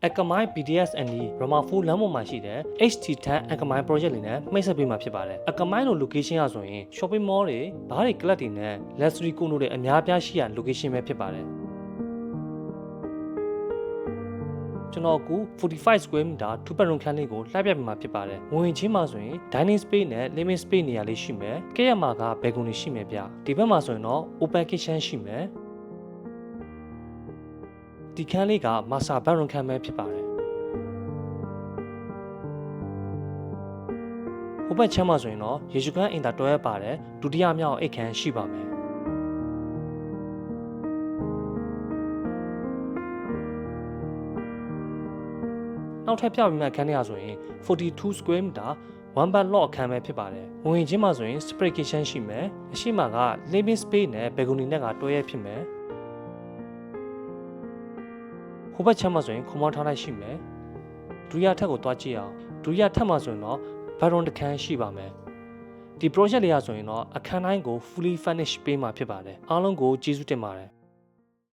Akamai BDS and Ramafu လမ်းပေါ်မှာရှိတဲ့ HT10 Akamai project လေးနဲ့မိတ်ဆက်ပေးမှာဖြစ်ပါတယ်။ Akamai လို location ရဆိုရင် shopping mall တွေ၊ဘားတွေ club တွေနဲ့ luxury condo တွေအများပြားရှိရာ location ပဲဖြစ်ပါတယ်။ကျွန်တော်အခု45 square meter 2 bedroom ခန်းလေးကိုလှည့်ပြပေးမှာဖြစ်ပါတယ်။ဝင်ချင်းမှာဆိုရင် dining space နဲ့ living space နေရာလေးရှိမယ်။ကဲရမှာက balcony ရှိမယ်ဗျ။ဒီဘက်မှာဆိုရင်တော့ open kitchen ရှိမယ်။ဒီခန်းလေးက master bedroom ခန်းပဲဖြစ်ပါတယ်။ဟိုဘက်ချမ်းမှာဆိုရင်တော့ရေရှုခန်းအင်တာတွဲပါတယ်ဒုတိယမြောက်အိတ်ခန်းရှိပါမယ်နောက်ထပ်ပြပေးမယ့်အခန်းထဲကဆိုရင်42 square meter 1 bed lot အခန်းပဲဖြစ်ပါတယ်ဝင်ချင်းမှာဆိုရင် spray kitchen ရှိမယ်အရှိမက living space နဲ့ balcony နဲ့ကတွဲရဖြစ်မယ်ဟိုဘက်ချမ်းမှာဆိုရင်ခုံမောင်းထားလိုက်ရှိမယ်ဒုတိယထပ်ကိုတွားကြည့်အောင်ဒုတိယထပ်မှာဆိုရင်တော့baron တစ်ခန်းရှိပါမယ်ဒီ project လေးရဆိုရင်တော့အခန်းတိုင်းကို fully furnished ပေးမှာဖြစ်ပါတယ်အားလုံးကိုကျေးဇူးတင်ပါတယ်